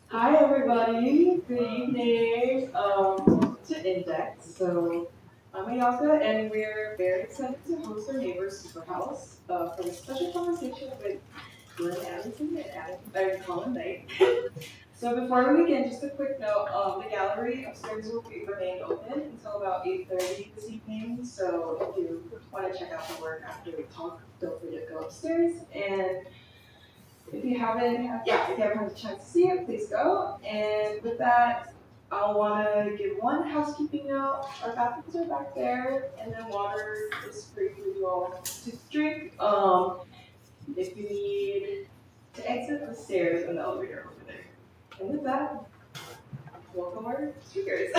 Hi, everybody. Good evening. Welcome to Index. So, I'm Ayaka, and we're very excited to host our neighbor Superhouse for a special conversation with Glenn Adamson and Colin Knight. So, before we begin, just a quick note: the gallery upstairs will remain open until about 8:30 this evening. So, if you want to check out the work after we talk, don't forget to go upstairs. And if you haven't had a chance to see it, please go. And with that, I'll want to give one housekeeping note. Our bathrooms are back there, and then water is free for you all to drink. If you need to exit the stairs and the elevator over there. And with that, welcome our speakers.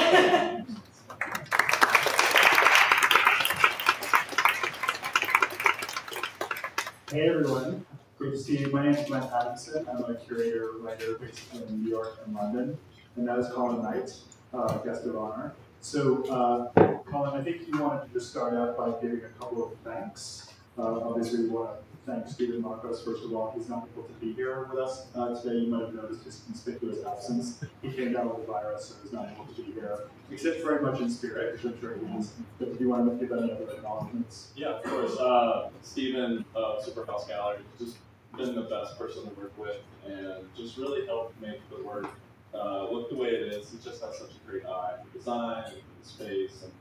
Hey everyone, great to see you. My name is Glenn Adamson. I'm a curator writer based in New York and London, and that is Colin Knight, guest of honor. So, Colin, I think you wanted to just start out by giving a couple of thanks. Obviously, we want to thank Stephen Marcos, first of all. He's not able to be here with us today. You might have noticed his conspicuous absence. He came down with the virus, so he's not able to be here, except very much in spirit, which I'm sure he is. But if you want to give any other acknowledgements. Yeah, of course. Stephen of Superhouse Gallery has just been the best person to work with and just really helped make the work look the way it is. He just has such a great eye for design and for the space. And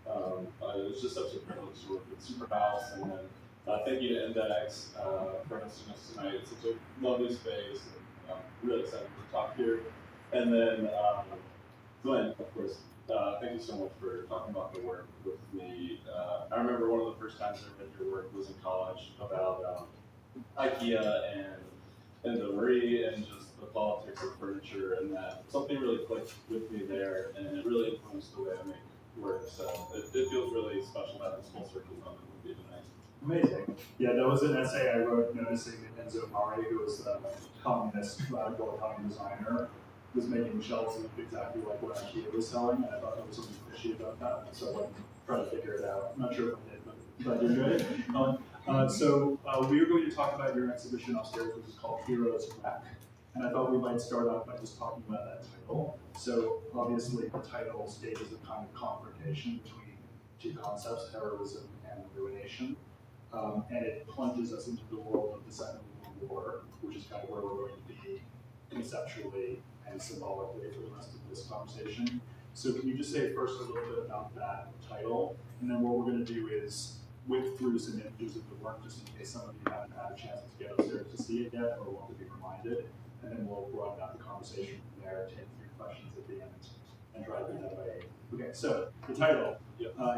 it was just such a privilege to work with Superhouse. And then thank you to Index for hosting us tonight. It's such a lovely space. And I'm really excited to talk here. And then Glenn, of course. Thank you so much for talking about the work with me. I remember one of the first times I read your work was in college about IKEA and the Marie and just the politics of furniture, and that something really clicked with me there, and it really influenced the way I make work. So it feels really special to have this full circle moment with you tonight. Amazing. Yeah, that was an essay I wrote noticing that Enzo Mari, who was a communist, radical Italian designer, was making shelves that looked exactly like what IKEA was selling, and I thought there was something fishy about that, so I went and tried to figure it out. I'm not sure if I did, but you're good. We are going to talk about your exhibition upstairs, which is called Heroes Wreck. And I thought we might start off by just talking about that title. So obviously the title stages a kind of confrontation between two concepts, heroism and ruination. And it plunges us into the world of the Second World War, which is kind of where we're going to be conceptually and symbolically for the rest of this conversation. So can you just say first a little bit about that title, and then what we're going to do is whip through some images of the work, just in case some of you haven't had a chance to get upstairs to see it yet or want to be reminded, and then we'll broaden out the conversation from there, take 3 questions at the end, and try to do that by 8. Okay, so the title,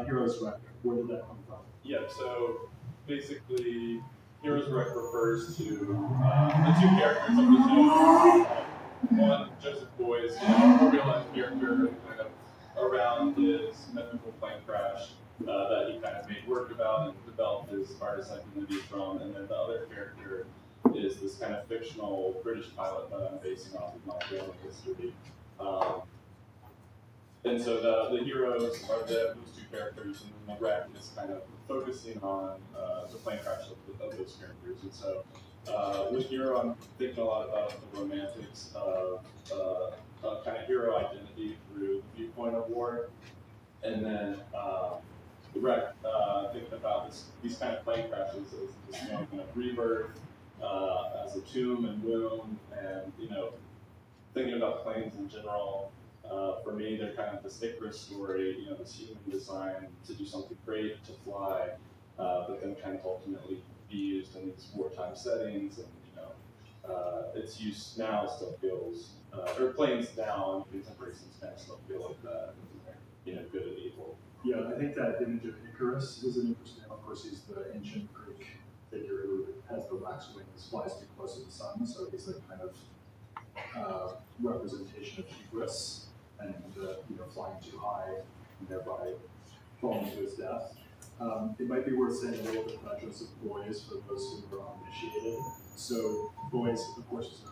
Heroes Wreck, where did that come from? Yeah, so basically, Heroes Wreck refers to the two characters of the show. One, Joseph Boyce, a real-life character kind of around his mythical plane crash that he kind of made work about and developed his artist identity from. And then the other character is this kind of fictional British pilot that I'm basing off of my family history. And so the heroes are those two characters, and then the wreck is kind of focusing on the plane crash of those characters. And so with Hero, I'm thinking a lot about the romantics of kind of hero identity through the viewpoint of war. And then the wreck, thinking about these kind of plane crashes as this moment of rebirth, as a tomb and womb, and thinking about planes in general. For me, they're kind of this Icarus story, this human design to do something great, to fly, but then kind of ultimately be used in these wartime settings, and its use now still feels, or planes now in contemporary sense kind of still feel like that, good and evil. Yeah, I think that image of Icarus is an interesting. Of course, he's the ancient Greek figure who has the wax wings, flies too close to the sun, so he's a kind of representation of hubris and flying too high and thereby falling to his death. It might be worth saying a little bit about Joseph Beuys for those who are uninitiated. So Beuys, of course,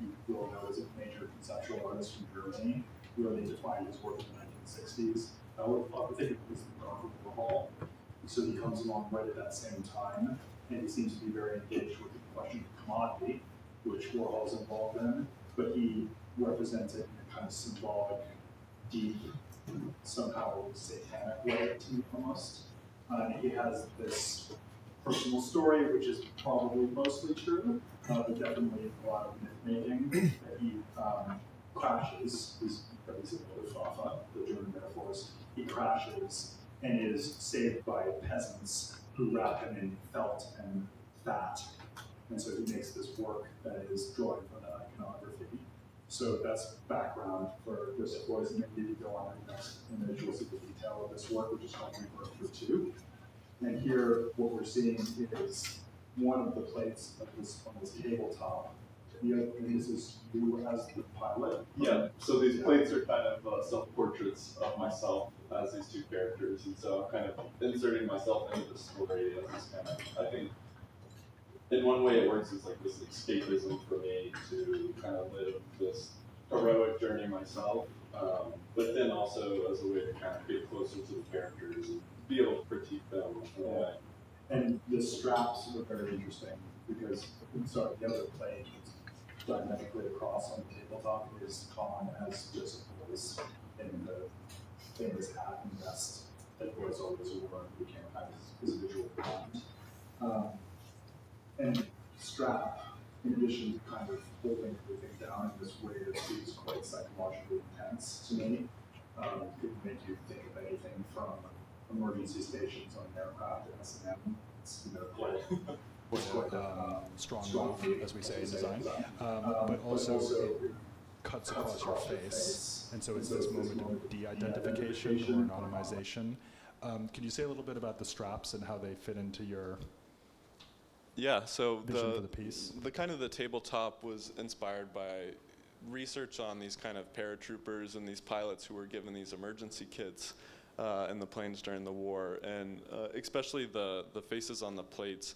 you will know as a major conceptual artist from Germany. Really defined his work in the 1960s. I would think it was the Dark Warhol. So he comes along right at that same time, and he seems to be very engaged with the question of commodity, which Warhol's involved in, but he represents it in a kind of symbolic, deep, somehow satanic way to me almost. He has this personal story, which is probably mostly true, but definitely a lot of myth-making, that he crashes, he's a Luftwaffe, the German Air Force, he crashes and is saved by peasants who wrap him in felt and fat. And so he makes this work that is drawing from that iconography. So that's background for Joseph Beuys, and maybe you go on to the next image, we'll see the detail of this work, which is called Rebirth for Two. And here, what we're seeing is one of the plates of on this tabletop. And this is you as the pilot. Yeah, so these plates are kind of self-portraits of myself as these two characters, and so I'm kind of inserting myself into the story as this kind of, I think, in one way it works as like this escapism for me to kind of live this heroic journey myself, but then also as a way to kind of get closer to the characters and be able to critique them in a way. And the straps are very interesting because, the other plate diametrically across on the tabletop is Colin as Joseph Beuys in the famous hat and vest that Beuys always wore and became kind of his visual brand. And strap, in addition to kind of holding everything down in this way that seems quite psychologically intense to me, could make you think of anything from emergency stations on an aircraft at S&M. It's quite strong move, as we say in design, but also it cuts across your face, and so it's this moment of de-identification or anonymization. Can you say a little bit about the straps and how they fit into your so vision for the piece? The kind of the tabletop was inspired by research on these kind of paratroopers and these pilots who were given these emergency kits. in the planes during the war, and especially the faces on the plates.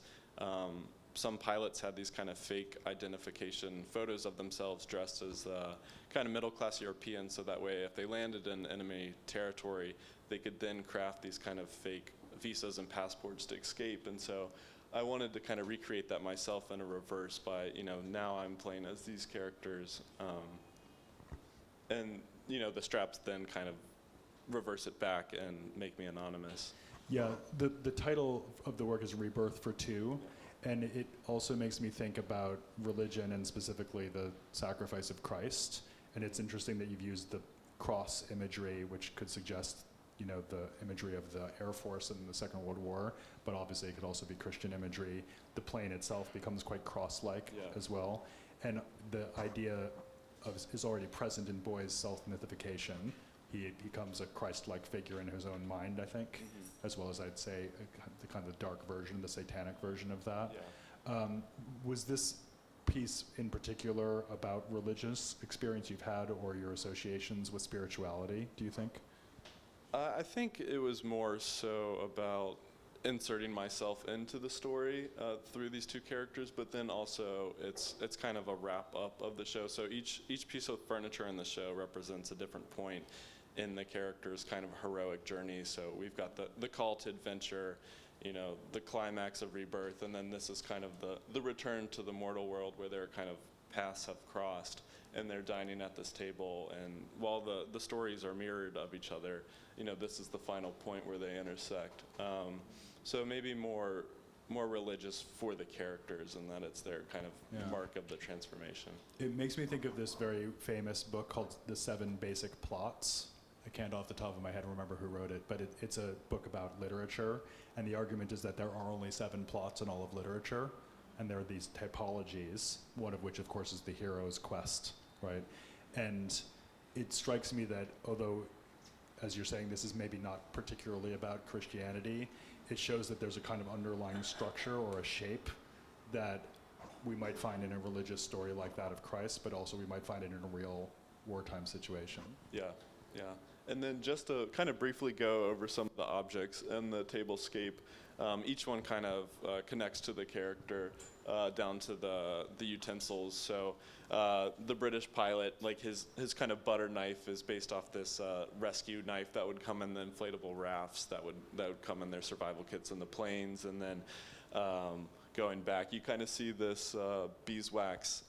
Some pilots had these kind of fake identification photos of themselves dressed as kind of middle-class Europeans, so that way if they landed in enemy territory, they could then craft these kind of fake visas and passports to escape. And so I wanted to kind of recreate that myself in a reverse by, now I'm playing as these characters. And, the straps then kind of reverse it back and make me anonymous. Yeah, the title of the work is Rebirth for Two, and it also makes me think about religion and specifically the sacrifice of Christ. And it's interesting that you've used the cross imagery, which could suggest, the imagery of the Air Force in the Second World War, but obviously it could also be Christian imagery. The plane itself becomes quite cross-like as well. And the idea is already present in Boy's self-mythification. He becomes a Christ-like figure in his own mind, I think, as well as I'd say the kind of dark version, the satanic version of that. Yeah. Was this piece in particular about religious experience you've had or your associations with spirituality, do you think? I think it was more so about inserting myself into the story through these two characters, but then also it's kind of a wrap up of the show. So each piece of furniture in the show represents a different point in the character's kind of heroic journey. So we've got the call to adventure, the climax of rebirth, and then this is kind of the return to the mortal world where their kind of paths have crossed and they're dining at this table. And while the stories are mirrored of each other, this is the final point where they intersect. So maybe more religious for the characters, and that it's their kind of mark of the transformation. It makes me think of this very famous book called The Seven Basic Plots. I can't off the top of my head remember who wrote it, but it's a book about literature, and the argument is that there are only 7 plots in all of literature, and there are these typologies, one of which, of course, is the hero's quest, right? And it strikes me that although, as you're saying, this is maybe not particularly about Christianity, it shows that there's a kind of underlying structure or a shape that we might find in a religious story like that of Christ, but also we might find it in a real wartime situation. Yeah. And then just to kind of briefly go over some of the objects in the tablescape, each one kind of connects to the character down to the utensils. So the British pilot, like his kind of butter knife is based off this rescue knife that would come in the inflatable rafts that would come in their survival kits in the planes. And then going back, you kind of see this beeswax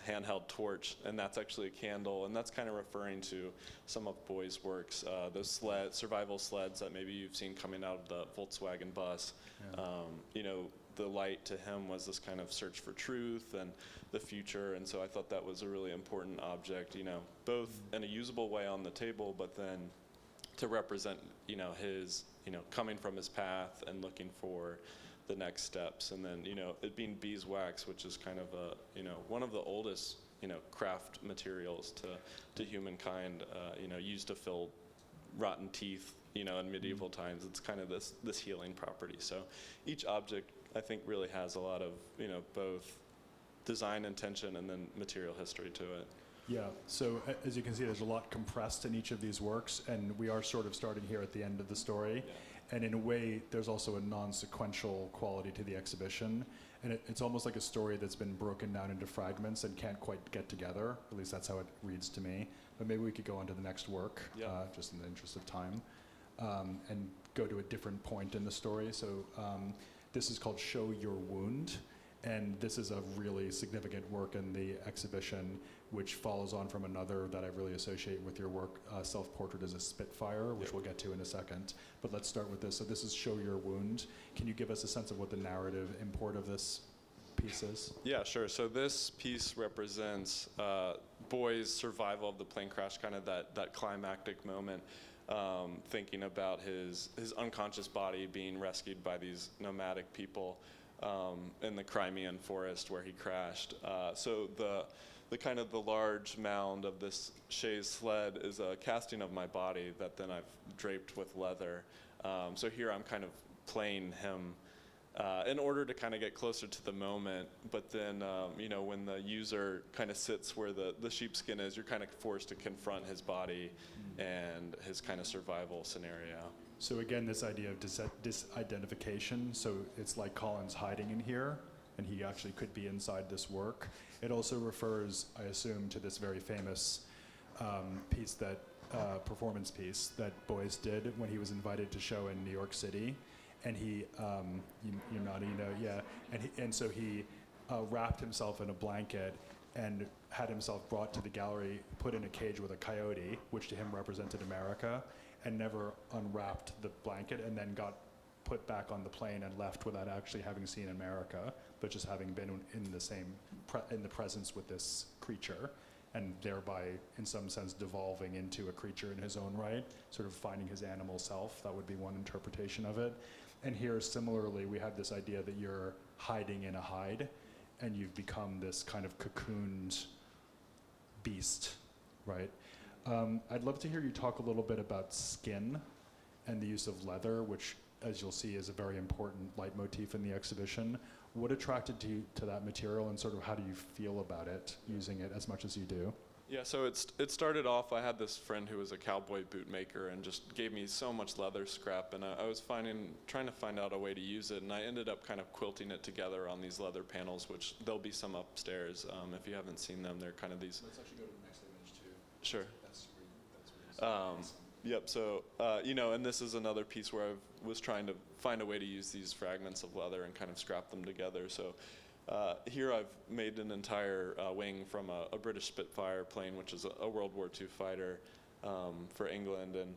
handheld torch, and that's actually a candle, and that's kind of referring to some of Boy's works, those survival sleds that maybe you've seen coming out of the Volkswagen bus. Yeah. The light to him was this kind of search for truth and the future, and so I thought that was a really important object, both in a usable way on the table, but then to represent, his, coming from his path and looking for the next steps. And then, it being beeswax, which is kind of one of the oldest, craft materials to humankind, used to fill rotten teeth, in medieval times. It's kind of this healing property. So each object, I think, really has a lot of, both design intention and then material history to it. Yeah, so as you can see, there's a lot compressed in each of these works, and we are sort of starting here at the end of the story. Yeah. And in a way, there's also a non-sequential quality to the exhibition. And it's almost like a story that's been broken down into fragments and can't quite get together. At least that's how it reads to me. But maybe we could go on to the next work, just in the interest of time, and go to a different point in the story. So this is called Show Your Wound. And this is a really significant work in the exhibition, which follows on from another that I really associate with your work, Self-Portrait as a Spitfire, which we'll get to in a second. But let's start with this. So this is Show Your Wound. Can you give us a sense of what the narrative import of this piece is? Yeah, sure. So this piece represents Boy's survival of the plane crash, kind of that climactic moment, thinking about his unconscious body being rescued by these nomadic people in the Crimean forest where he crashed. So the kind of the large mound of this chaise sled is a casting of my body that then I've draped with leather. So here I'm kind of playing him in order to kind of get closer to the moment. But then, when the user kind of sits where the sheepskin is, you're kind of forced to confront his body and his kind of survival scenario. So again, this idea of disidentification, so it's like Colin's hiding in here, and he actually could be inside this work. It also refers, I assume, to this very famous piece that, performance piece that Boyce did when he was invited to show in New York City. And he, you're nodding, yeah. And so he wrapped himself in a blanket and had himself brought to the gallery, put in a cage with a coyote, which to him represented America, and never unwrapped the blanket, and then got put back on the plane and left without actually having seen America, but just having been in the same, in the presence with this creature, and thereby, in some sense, devolving into a creature in his own right, sort of finding his animal self. That would be one interpretation of it. And here, similarly, we have this idea that you're hiding in a hide, and you've become this kind of cocooned beast, right? I'd love to hear you talk a little bit about skin and the use of leather, which, as you'll see, is a very important leitmotif in the exhibition. What attracted you to that material, and sort of how do you feel about it, using it as much as you do? Yeah, so it started off, I had this friend who was a cowboy boot maker and just gave me so much leather scrap, and I was trying to find out a way to use it, and I ended up kind of quilting it together on these leather panels, which there'll be some upstairs. If you haven't seen them, they're kind of these. Let's actually go to the next image too. Sure. That's where Yep, so, and this is another piece where I was trying to find a way to use these fragments of leather and kind of scrap them together. So here I've made an entire wing from a British Spitfire plane, which is a World War II fighter for England. And,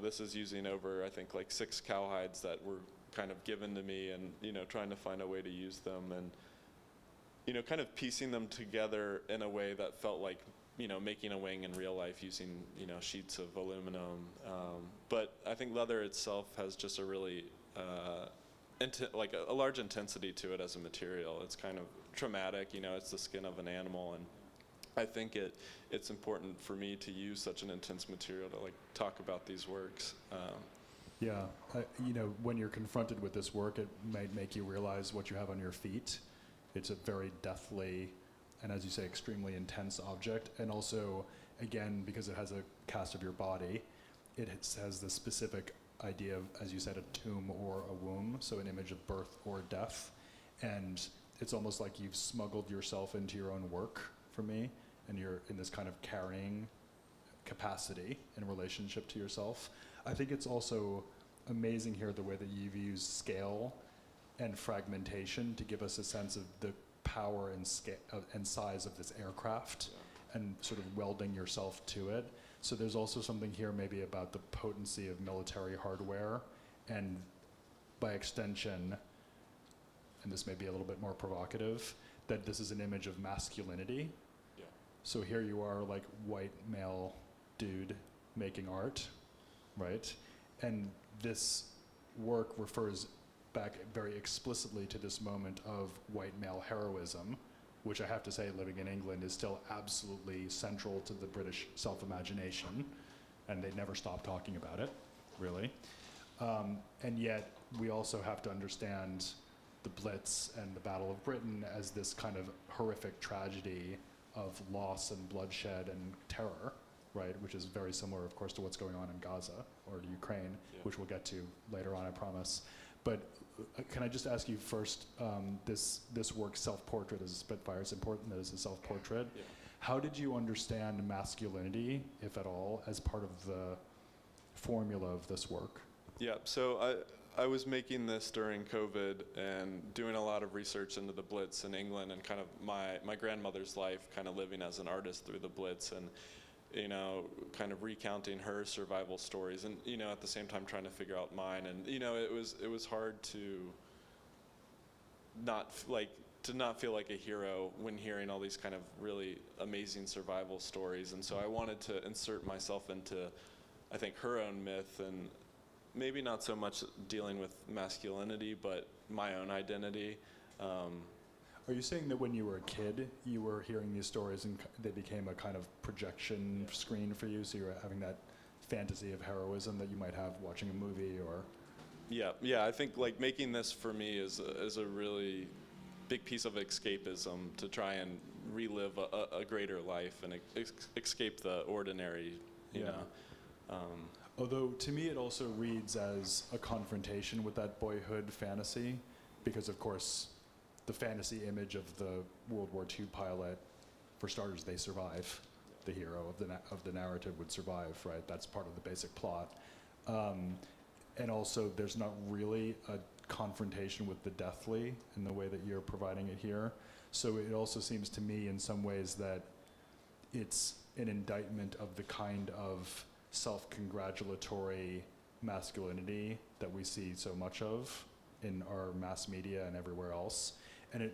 this is using over, I think, like 6 cowhides that were kind of given to me, and, trying to find a way to use them, and, kind of piecing them together in a way that felt like, making a wing in real life using, sheets of aluminum. But I think leather itself has just a really, a large intensity to it as a material. It's kind of traumatic, it's the skin of an animal, and I think it's important for me to use such an intense material to talk about these works. Yeah, when you're confronted with this work, it might make you realize what you have on your feet. It's a very deathly, and as you say, extremely intense object. And also, again, because it has a cast of your body, it has the specific idea of, as you said, a tomb or a womb, so an image of birth or death. And it's almost like you've smuggled yourself into your own work, for me, and you're in this kind of carrying capacity in relationship to yourself. I think it's also amazing here the way that you've used scale and fragmentation to give us a sense of the power and scale and size of this aircraft, and sort of welding yourself to it. So there's also something here maybe about the potency of military hardware, and by extension, and this may be a little bit more provocative, that this is an image of masculinity. Yeah. So here you are, like, white male dude making art, right? And this work refers back very explicitly to this moment of white male heroism, which I have to say, living in England, is still absolutely central to the British self-imagination, and they never stop talking about it, really. And yet, we also have to understand the Blitz and the Battle of Britain as this kind of horrific tragedy of loss and bloodshed and terror, right? Which is very similar, of course, to what's going on in Gaza or Ukraine, which we'll get to later on, I promise. But can I just ask you first, this work, self-portrait as a Spitfire, it's important that it's a self-portrait. Yeah. How did you understand masculinity, if at all, as part of the formula of this work? Yeah, so I was making this during COVID and doing a lot of research into the Blitz in England, and kind of my grandmother's life, kind of living as an artist through the Blitz, and kind of recounting her survival stories, and at the same time trying to figure out mine, and it was hard to not feel like a hero when hearing all these kind of really amazing survival stories. And so I wanted to insert myself into, I think, her own myth, and maybe not so much dealing with masculinity, but my own identity. Are you saying that when you were a kid, you were hearing these stories and they became a kind of projection screen for you, so you were having that fantasy of heroism that you might have watching a movie or Yeah. I think like making this for me is a really big piece of escapism to try and relive a greater life and escape the ordinary. You know. Although to me it also reads as a confrontation with that boyhood fantasy, because of course the fantasy image of the World War II pilot, for starters, they survive. The hero of the narrative would survive, right? That's part of the basic plot. And also there's not really a confrontation with the deathly in the way that you're providing it here. So it also seems to me in some ways that it's an indictment of the kind of self-congratulatory masculinity that we see so much of in our mass media and everywhere else. And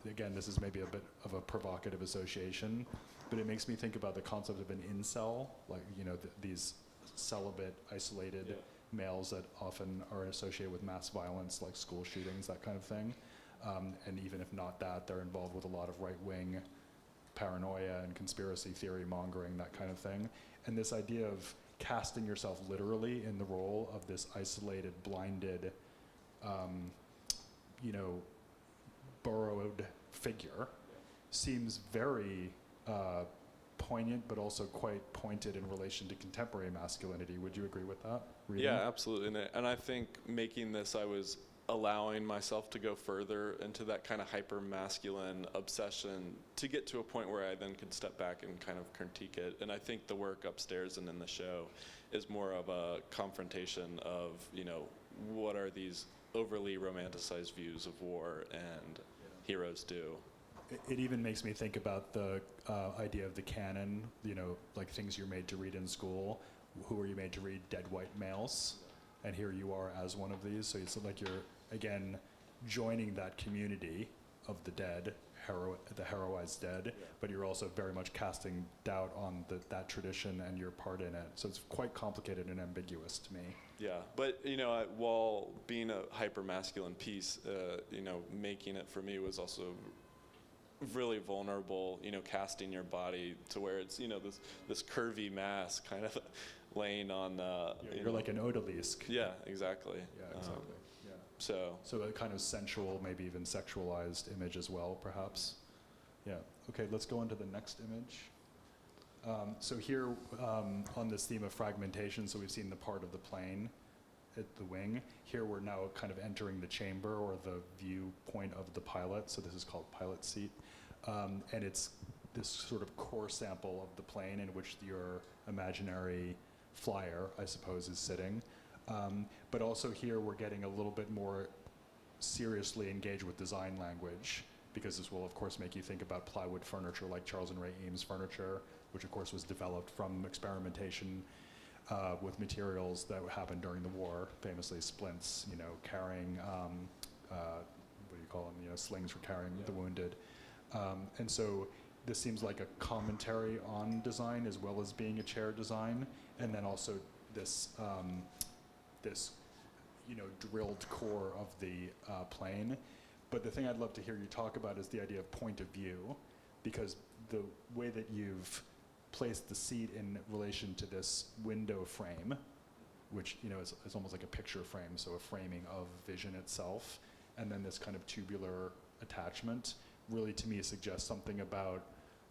again, this is maybe a bit of a provocative association, but it makes me think about the concept of an incel, like, you know, these celibate, isolated males that often are associated with mass violence, like school shootings, that kind of thing. And even if not that, they're involved with a lot of right-wing paranoia and conspiracy theory mongering, that kind of thing. And this idea of casting yourself literally in the role of this isolated, blinded, you know, burrowed figure seems very poignant, but also quite pointed in relation to contemporary masculinity. Would you agree with that? Reading? Yeah, absolutely. And I think making this, I was allowing myself to go further into that kind of hyper masculine obsession to get to a point where I then could step back and kind of critique it. And I think the work upstairs and in the show is more of a confrontation of, you know, what are these overly romanticized views of war and heroes do. It even makes me think about the idea of the canon, you know, like things you're made to read in school. Who are you made to read? Dead white males. And here you are as one of these. So it's like you're, again, joining that community of the dead, the heroized dead, but you're also very much casting doubt on that tradition and your part in it. So it's quite complicated and ambiguous to me. Yeah, but, you know, while being a hyper-masculine piece, you know, making it for me was also really vulnerable, you know, casting your body to where it's, you know, this curvy mass kind of laying on. You're like an odalisque. Yeah, exactly. Yeah, exactly. So a kind of sensual, maybe even sexualized image as well, perhaps. Yeah. Okay, let's go on to the next image. So here, on this theme of fragmentation, so we've seen the part of the plane at the wing. Here we're now kind of entering the chamber or the viewpoint of the pilot. So this is called pilot seat. And it's this sort of core sample of the plane in which your imaginary flyer, I suppose, is sitting. But also here we're getting a little bit more seriously engaged with design language, because this will of course make you think about plywood furniture like Charles and Ray Eames furniture, which of course was developed from experimentation with materials that happened during the war, famously splints, you know, carrying, what do you call them, you know, slings for carrying the wounded. And so this seems like a commentary on design as well as being a chair design, and then also this, you know, drilled core of the plane. But the thing I'd love to hear you talk about is the idea of point of view, because the way that you've placed the seat in relation to this window frame, which, you know, is almost like a picture frame, so a framing of vision itself, and then this kind of tubular attachment, really to me suggests something about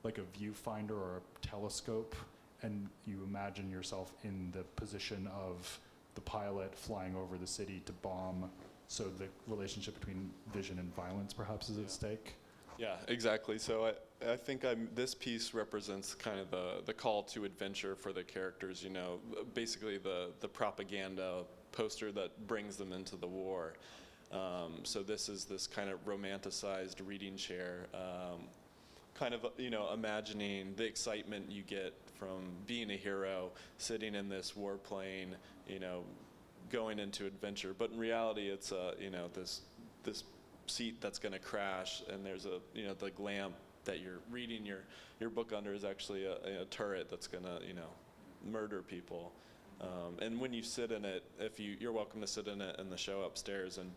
like a viewfinder or a telescope, and you imagine yourself in the position of the pilot flying over the city to bomb, so the relationship between vision and violence perhaps is at stake. Yeah, exactly. So I think this piece represents kind of the call to adventure for the characters, you know, basically the propaganda poster that brings them into the war. So this is this kind of romanticized reading chair, kind of, you know, imagining the excitement you get from being a hero, sitting in this warplane, you know, going into adventure. But in reality, it's you know, this seat that's going to crash, and there's a, you know, the lamp that you're reading your book under is actually a turret that's going to, you know, murder people. And when you sit in it, you're welcome to sit in it in the show upstairs, and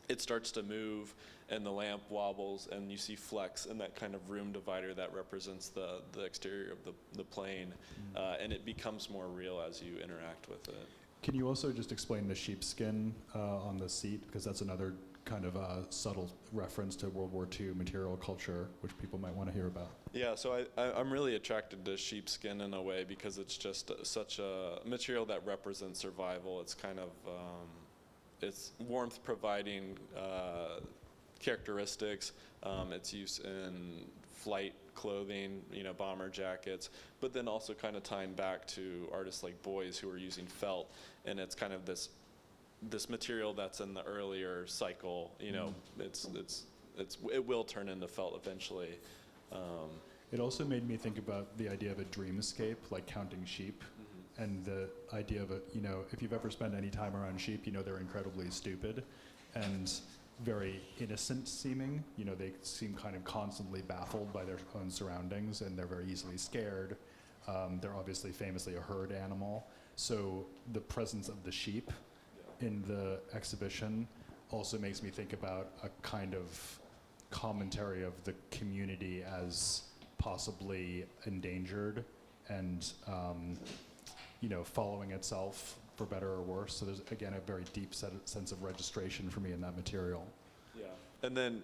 it starts to move and the lamp wobbles and you see flecks in that kind of room divider that represents the exterior of the plane, and it becomes more real as you interact with it. Can you also just explain the sheepskin on the seat? Because that's another kind of subtle reference to World War II material culture, which people might want to hear about. Yeah, so I'm really attracted to sheepskin in a way because it's just such a material that represents survival. It's kind of, it's warmth providing characteristics. It's used in flight clothing, bomber jackets, but then also kind of tying back to artists like Boys who are using felt, and it's kind of this material that's in the earlier cycle. It will turn into felt eventually. It also made me think about the idea of a dreamscape, like counting sheep, and the idea of if you've ever spent any time around sheep, they're incredibly stupid and very innocent seeming. They seem kind of constantly baffled by their own surroundings, and they're very easily scared. They're obviously famously a herd animal. So the presence of the sheep in the exhibition also makes me think about a kind of commentary of the community as possibly endangered and following itself for better or worse. So there's, again, a very deep sense of registration for me in that material. Yeah. And then,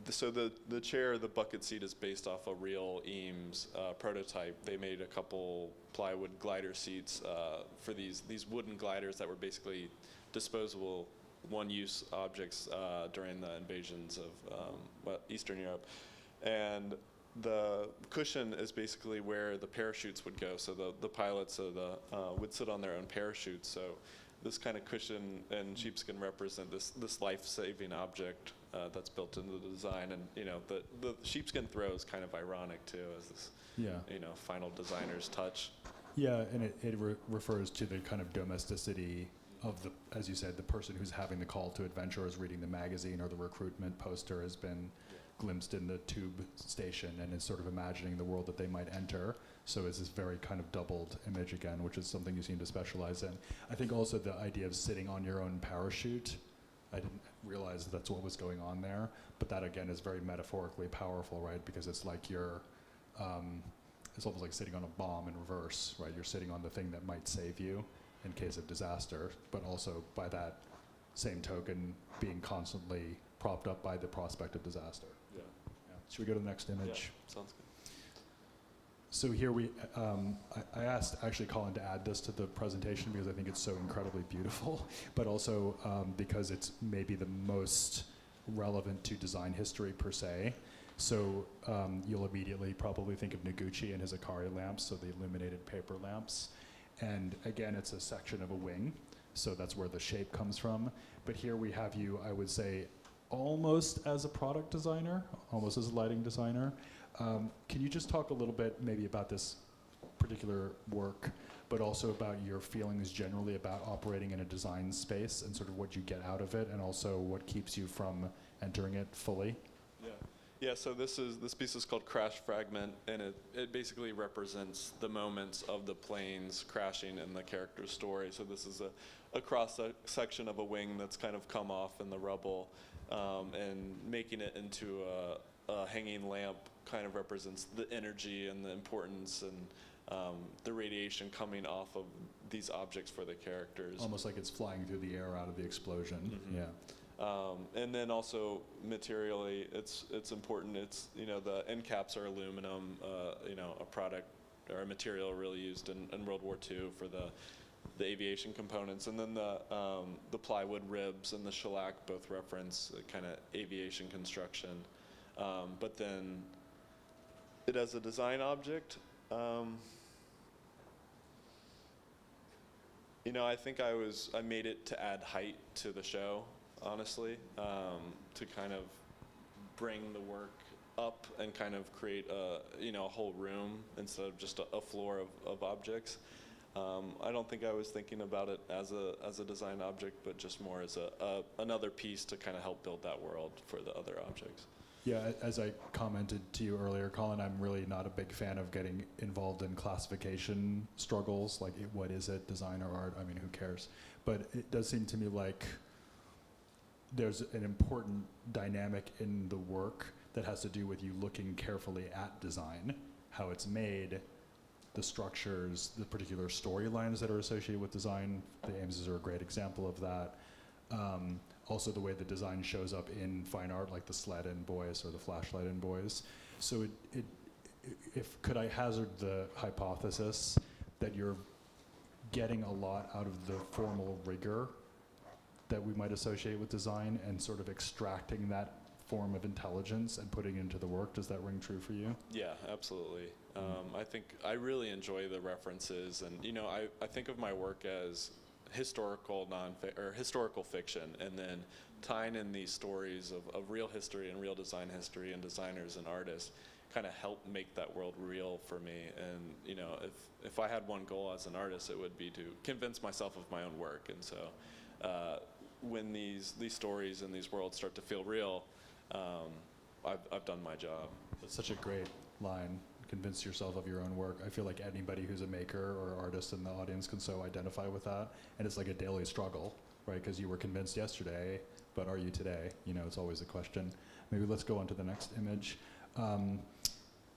so the chair, the bucket seat, is based off a real Eames prototype. They made a couple plywood glider seats for these wooden gliders that were basically disposable one-use objects during the invasions of Eastern Europe. And the cushion is basically where the parachutes would go. So the pilots would sit on their own parachutes. So this kind of cushion and sheepskin represent this life-saving object that's built into the design. And the sheepskin throw is kind of ironic too, as this final designer's touch. Yeah, and it refers to the kind of domesticity of as you said, the person who's having the call to adventure is reading the magazine, or the recruitment poster has been glimpsed in the tube station and is sort of imagining the world that they might enter. So it's this very kind of doubled image again, which is something you seem to specialize in. I think also the idea of sitting on your own parachute, I didn't realize that's what was going on there, but that again is very metaphorically powerful, right? Because it's like it's almost like sitting on a bomb in reverse, right? You're sitting on the thing that might save you in case of disaster, but also by that same token being constantly propped up by the prospect of disaster. Yeah. Should we go to the next image? Yeah, sounds good. So here I asked actually Colin to add this to the presentation because I think it's so incredibly beautiful, but also because it's maybe the most relevant to design history per se. So you'll immediately probably think of Noguchi and his Akari lamps, so the illuminated paper lamps. And again, it's a section of a wing, so that's where the shape comes from. But here we have you, I would say, almost as a product designer, almost as a lighting designer. Can you just talk a little bit maybe about this particular work, but also about your feelings generally about operating in a design space and sort of what you get out of it, and also what keeps you from entering it fully? Yeah, so this piece is called Crash Fragment, and it basically represents the moments of the planes crashing in the character's story. So this is a cross-section of a wing that's kind of come off in the rubble, and making it into a hanging lamp kind of represents the energy and the importance and the radiation coming off of these objects for the characters. Almost like it's flying through the air out of the explosion. Mm-hmm. Yeah. And then also materially, it's important. It's the end caps are aluminum, a product or a material really used in World War II for the aviation components, and then the plywood ribs and the shellac both reference kind of aviation construction. But then it as a design object, I think I made it to add height to the show. Honestly, to kind of bring the work up and kind of create a whole room instead of just a floor of objects. I don't think I was thinking about it as a design object, but just more as another piece to kind of help build that world for the other objects. Yeah, as I commented to you earlier, Colin, I'm really not a big fan of getting involved in classification struggles, like what is it, design or art? I mean, who cares? But it does seem to me like there's an important dynamic in the work that has to do with you looking carefully at design, how it's made, the structures, the particular storylines that are associated with design. The Ameses are a great example of that. Also the way the design shows up in fine art, like the sled in Boys or the flashlight in Boys. So could I hazard the hypothesis that you're getting a lot out of the formal rigor that we might associate with design and sort of extracting that form of intelligence and putting it into the work? Does that ring true for you? Yeah, absolutely. I think I really enjoy the references, and I think of my work as historical historical fiction, and then tying in these stories of real history and real design history and designers and artists kind of help make that world real for me. And if I had one goal as an artist, it would be to convince myself of my own work. And so when these stories and these worlds start to feel real, I've done my job. That's such a great line. Convince yourself of your own work. I feel like anybody who's a maker or artist in the audience can so identify with that. And it's like a daily struggle, right? Because you were convinced yesterday, but are you today? It's always a question. Maybe let's go on to the next image.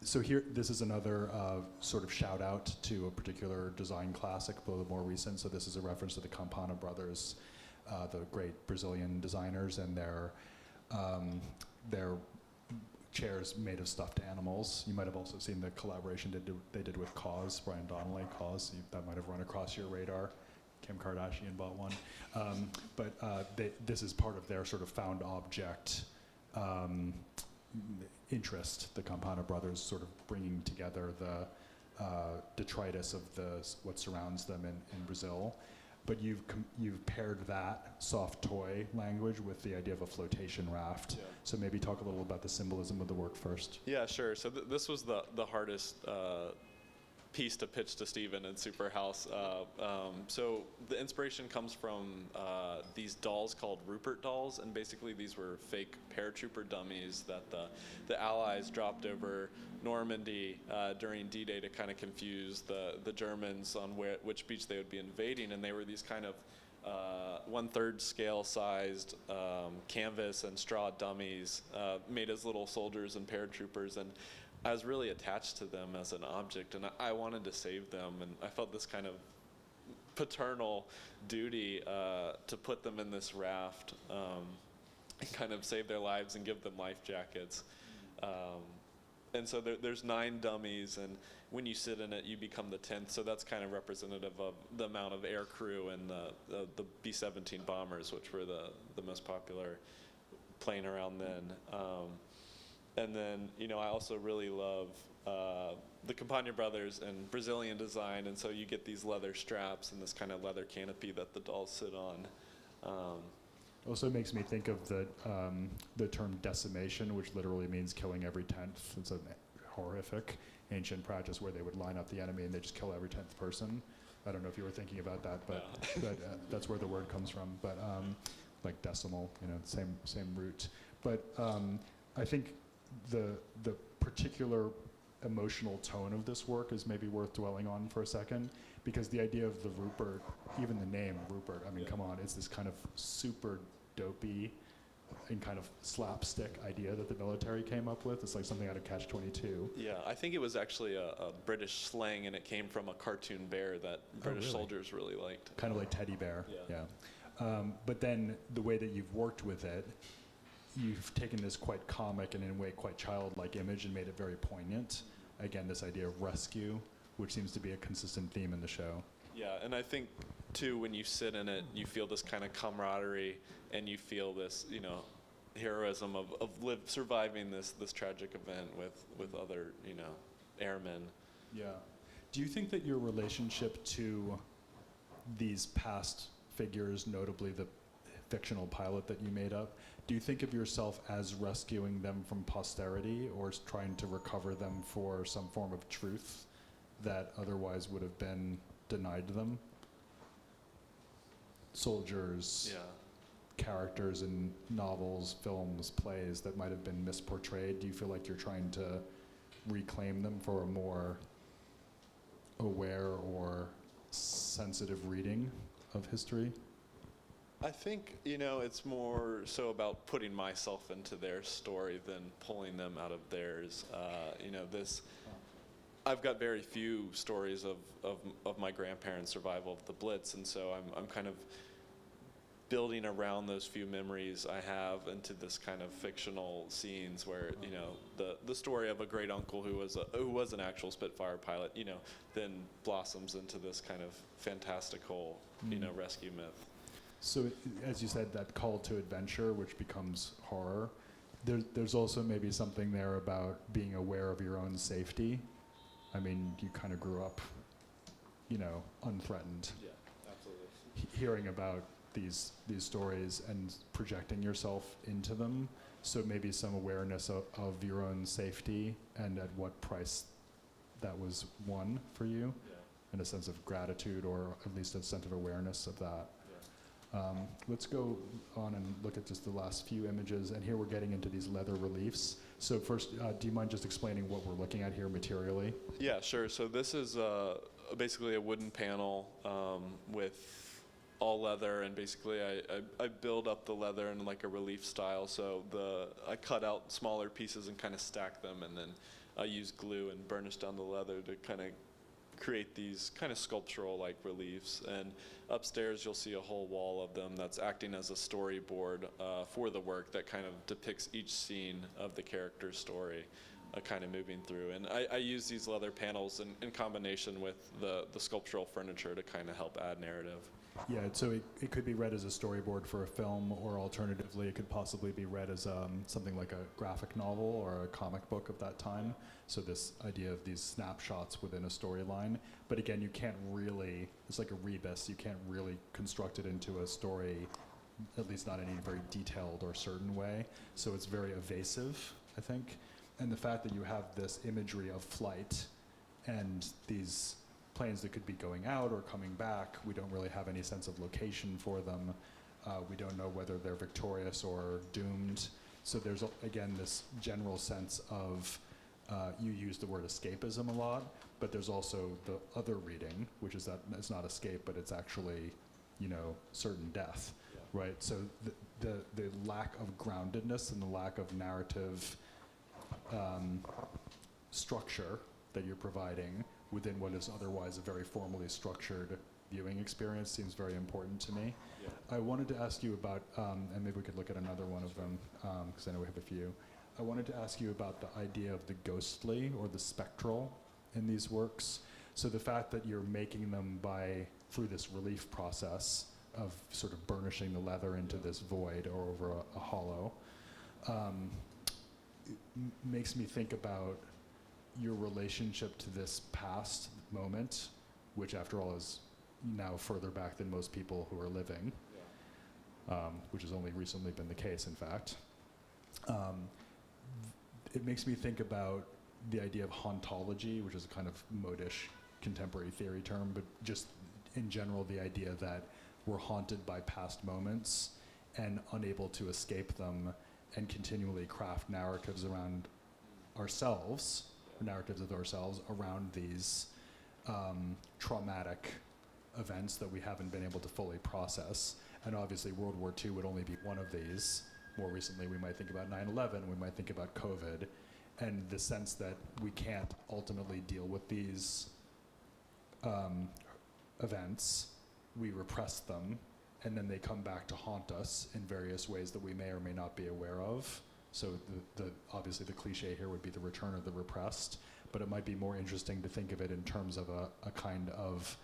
So here, this is another sort of shout out to a particular design classic, though the more recent. So this is a reference to the Campana brothers, the great Brazilian designers, and their chairs made of stuffed animals. You might have also seen the collaboration they did with Cause, Brian Donnelly, Cause. That might have run across your radar. Kim Kardashian bought one. This is part of their sort of found object interest, the Campana brothers sort of bringing together the detritus of what surrounds them in Brazil. But you've paired that soft toy language with the idea of a flotation raft. Yeah. So maybe talk a little about the symbolism of the work first. Yeah, sure. So this was the hardest piece to pitch to Stephen in Superhouse. So the inspiration comes from these dolls called Rupert dolls, and basically these were fake paratrooper dummies that the Allies dropped over Normandy during D-Day to kind of confuse the Germans on which beach they would be invading, and they were these kind of 1/3 scale sized canvas and straw dummies made as little soldiers and paratroopers, and I was really attached to them as an object, and I wanted to save them, and I felt this kind of paternal duty to put them in this raft and kind of save their lives and give them life jackets. And so there's 9 dummies, and when you sit in it, you become the 10th. So that's kind of representative of the amount of air crew and the B-17 bombers, which were the most popular plane around then. And then, I also really love the Campana brothers and Brazilian design, and so you get these leather straps and this kind of leather canopy that the dolls sit on. Also makes me think of the term decimation, which literally means killing every 10th. It's a horrific ancient practice where they would line up the enemy and they just kill every 10th person. I don't know if you were thinking about that, but that's where the word comes from. But like decimal, same root. But I think the particular emotional tone of this work is maybe worth dwelling on for a second, because the idea of the Rupert, even the name Rupert, come on, it's this kind of super dopey and kind of slapstick idea that the military came up with. It's like something out of Catch-22. Yeah, I think it was actually a British slang, and it came from a cartoon bear that British soldiers really liked. Kind of like teddy bear. Yeah. But then the way that you've worked with it, you've taken this quite comic and in a way quite childlike image and made it very poignant. Again, this idea of rescue, which seems to be a consistent theme in the show. Yeah, and I think too, when you sit in it, you feel this kind of camaraderie, and you feel this, heroism of surviving this tragic event with other, airmen. Yeah. Do you think that your relationship to these past figures, notably the fictional pilot that you made up, do you think of yourself as rescuing them from posterity or trying to recover them for some form of truth that otherwise would have been denied them? Soldiers, characters in novels, films, plays that might have been misportrayed. Do you feel like you're trying to reclaim them for a more aware or sensitive reading of history? I think, it's more so about putting myself into their story than pulling them out of theirs. I've got very few stories of my grandparents' survival of the Blitz, and so I'm kind of building around those few memories I have into this kind of fictional scenes where, you know, the story of a great uncle who was an actual Spitfire pilot, you know, then blossoms into this kind of fantastical, you know, rescue myth. So, as you said, that call to adventure, which becomes horror, there's also maybe something there about being aware of your own safety. I mean, you kind of grew up, you know, unthreatened. Yeah, absolutely. Hearing about these stories and projecting yourself into them. So maybe some awareness of your own safety and at what price that was won for you, and a sense of gratitude, or at least a sense of awareness of that. Let's go on and look at just the last few images, and here we're getting into these leather reliefs. So first, do you mind just explaining what we're looking at here materially? Yeah, sure. So this is basically a wooden panel with all leather, and basically I build up the leather in like a relief style. So I cut out smaller pieces and kind of stack them, and then I use glue and burnish down the leather to kind of create these kind of sculptural like reliefs. And upstairs you'll see a whole wall of them that's acting as a storyboard for the work that kind of depicts each scene of the character's story, kind of moving through. And I use these leather panels in combination with the sculptural furniture to kind of help add narrative. Yeah, so it could be read as a storyboard for a film, or alternatively it could possibly be read as something like a graphic novel or a comic book of that time. So this idea of these snapshots within a storyline. But again, you can't really, it's like a rebus, you can't really construct it into a story, at least not in any very detailed or certain way. So it's very evasive, I think. And the fact that you have this imagery of flight and these planes that could be going out or coming back, we don't really have any sense of location for them. We don't know whether they're victorious or doomed. So there's, again, this general sense of, you use the word escapism a lot, but there's also the other reading, which is that it's not escape, but it's actually, you know, certain death, right? So the lack of groundedness and the lack of narrative structure that you're providing within what is otherwise a very formally structured viewing experience seems very important to me. Yeah. I wanted to ask you about, and maybe we could look at another one of them, because I know we have a few. I wanted to ask you about the idea of the ghostly or the spectral in these works. So the fact that you're making them through this relief process of sort of burnishing the leather into this void or over a hollow, makes me think about your relationship to this past moment, which after all is now further back than most people who are living, which has only recently been the case, in fact. It makes me think about the idea of hauntology, which is a kind of modish contemporary theory term, but just in general the idea that we're haunted by past moments and unable to escape them, and continually craft narratives around ourselves, or narratives of ourselves around these traumatic events that we haven't been able to fully process. And obviously World War II would only be one of these. More recently we might think about 9/11, we might think about COVID, and the sense that we can't ultimately deal with these events, we repress them, and then they come back to haunt us in various ways that we may or may not be aware of. So obviously the cliche here would be the return of the repressed, but it might be more interesting to think of it in terms of a kind of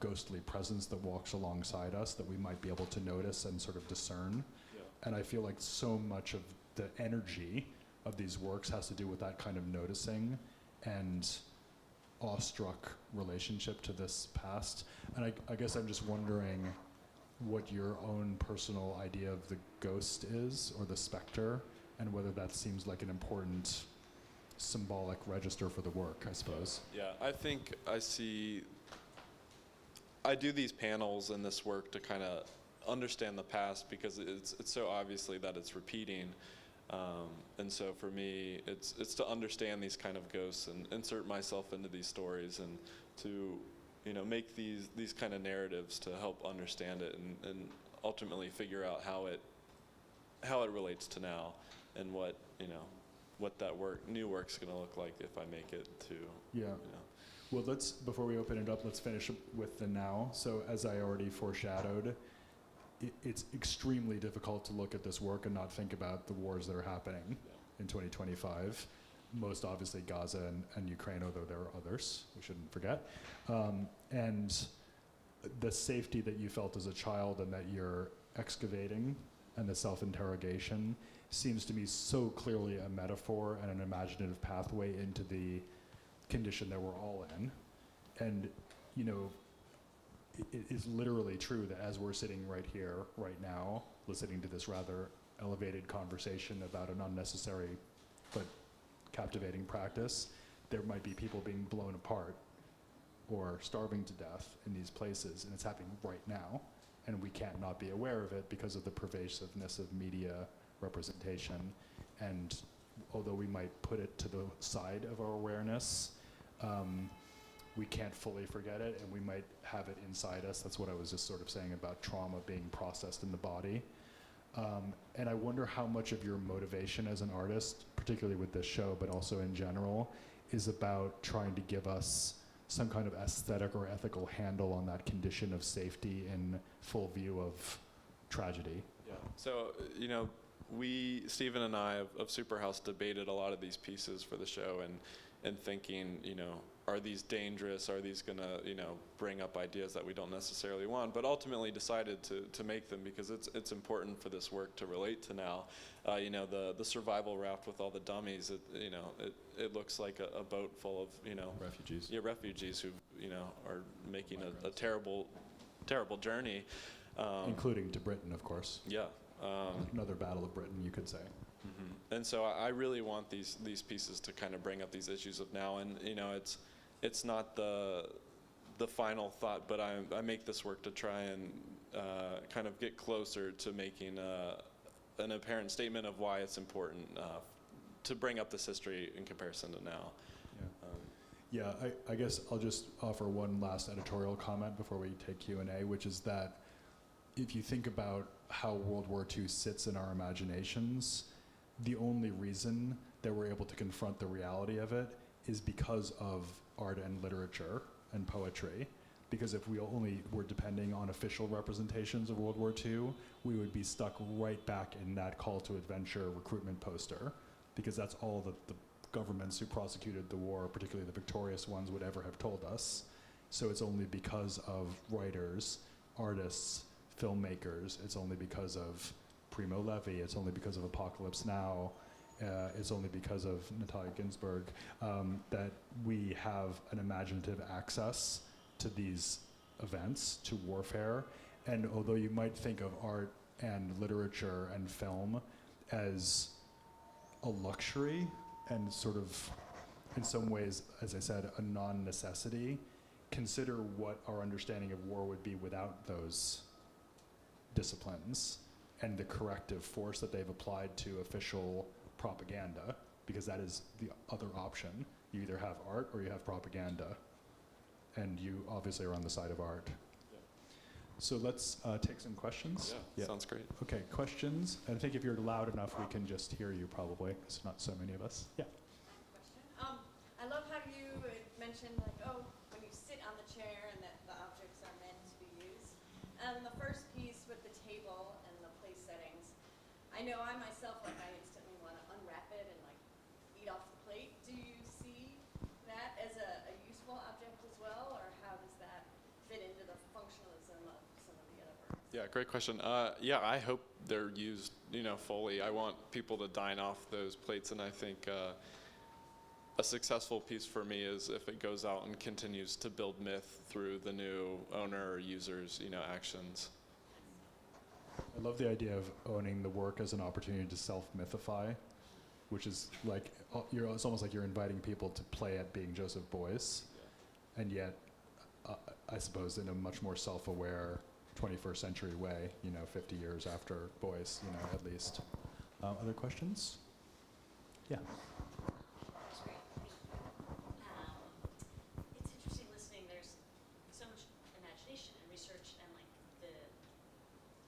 ghostly presence that walks alongside us that we might be able to notice and sort of discern. Yeah. And I feel like so much of the energy of these works has to do with that kind of noticing and awestruck relationship to this past. And I guess I'm just wondering what your own personal idea of the ghost is, or the specter, and whether that seems like an important symbolic register for the work, I suppose. Yeah, I think I do these panels in this work to kind of understand the past, because it's so obviously that it's repeating. And so for me, it's to understand these kind of ghosts and insert myself into these stories, and to, you know, make these kind of narratives to help understand it, and ultimately figure out how it relates to now, and what, you know, what that new work's going to look like if I make it to. Yeah. You know. Well, before we open it up, let's finish with the now. So as I already foreshadowed, it's extremely difficult to look at this work and not think about the wars that are happening in 2025. Most obviously Gaza and Ukraine, although there are others, we shouldn't forget. And the safety that you felt as a child and that you're excavating and the self-interrogation seems to me so clearly a metaphor and an imaginative pathway into the condition that we're all in. And, you know, it is literally true that as we're sitting right here, right now, listening to this rather elevated conversation about an unnecessary but captivating practice, there might be people being blown apart or starving to death in these places, and it's happening right now, and we can't not be aware of it because of the pervasiveness of media representation. And although we might put it to the side of our awareness, we can't fully forget it, and we might have it inside us. That's what I was just sort of saying about trauma being processed in the body. And I wonder how much of your motivation as an artist, particularly with this show, but also in general, is about trying to give us some kind of aesthetic or ethical handle on that condition of safety in full view of tragedy. Yeah. So, you know, Stephen and I of Superhouse debated a lot of these pieces for the show and thinking, you know, are these dangerous? Are these going to, you know, bring up ideas that we don't necessarily want? But ultimately decided to make them because it's important for this work to relate to now. You know, the survival raft with all the dummies, it looks like a boat full of, you know, Refugees. Yeah, refugees who, you know, are making a terrible, terrible journey. Including to Britain, of course. Yeah. Another Battle of Britain, you could say. Mm-hmm. And so I really want these pieces to kind of bring up these issues of now, and you know, it's not the final thought, but I make this work to try and kind of get closer to making an apparent statement of why it's important to bring up this history in comparison to now. Yeah, I guess I'll just offer one last editorial comment before we take Q&A, which is that if you think about how World War II sits in our imaginations, the only reason that we're able to confront the reality of it is because of art and literature and poetry. Because if we only were depending on official representations of World War II, we would be stuck right back in that call to adventure recruitment poster, because that's all that the governments who prosecuted the war, particularly the victorious ones, would ever have told us. So it's only because of writers, artists, filmmakers, it's only because of Primo Levi, it's only because of Apocalypse Now, it's only because of Natalia Ginsburg, that we have an imaginative access to these events, to warfare. And although you might think of art and literature and film as a luxury and sort of, in some ways, as I said, a non-necessity, consider what our understanding of war would be without those disciplines and the corrective force that they've applied to official propaganda, because that is the other option. You either have art or you have propaganda, and you obviously are on the side of art. Yeah. So let's take some questions. Yeah, sounds great. Okay, questions. And I think if you're loud enough, we can just hear you probably. There's not so many of us. Yeah. Question. I love how you mentioned, like, when you sit on the chair and that the objects are meant to be used. And the first piece with the table and the place settings, I know I myself, like, I instantly want to unwrap it and, like, eat off the plate. Do you see that as a useful object as well, or how does that fit into the functionalism of some of the other works? Yeah, great question. Yeah, I hope they're used, you know, fully. I want people to dine off those plates, and I think a successful piece for me is if it goes out and continues to build myth through the new owner or user's, you know, actions. I love the idea of owning the work as an opportunity to self-mythify, which is like, it's almost like you're inviting people to play at being Joseph Beuys, and yet, I suppose in a much more self-aware 21st century way, you know, 50 years after Beuys, you know, at least. Other questions? Yeah. That's great. It's interesting listening. There's so much imagination and research and like the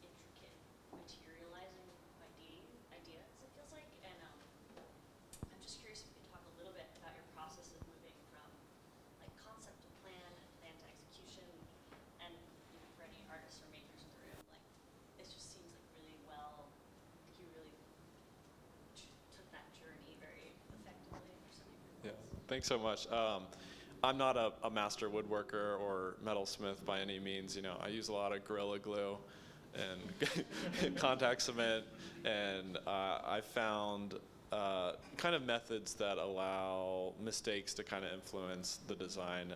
intricate materializing of ideas, it feels like. And I'm Thanks so much. I'm not a master woodworker or metalsmith by any means. You know, I use a lot of Gorilla Glue and contact cement, and I found kind of methods that allow mistakes to kind of influence the design.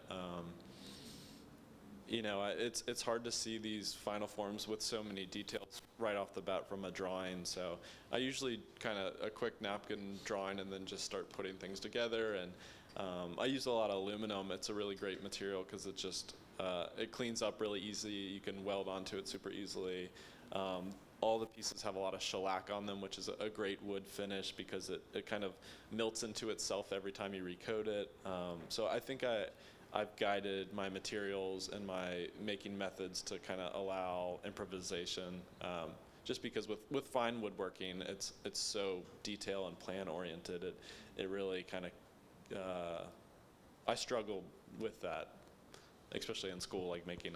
You know, it's hard to see these final forms with so many details right off the bat from a drawing. So I usually kind of a quick napkin drawing and then just start putting things together. And I use a lot of aluminum. It's a really great material because it just it cleans up really easy. You can weld onto it super easily. All the pieces have a lot of shellac on them, which is a great wood finish because it kind of melts into itself every time you recoat it. So I think I've guided my materials and my making methods to kind of allow improvisation. Just because with fine woodworking, it's so detail and plan oriented. It really kind of I struggled with that, especially in school, like making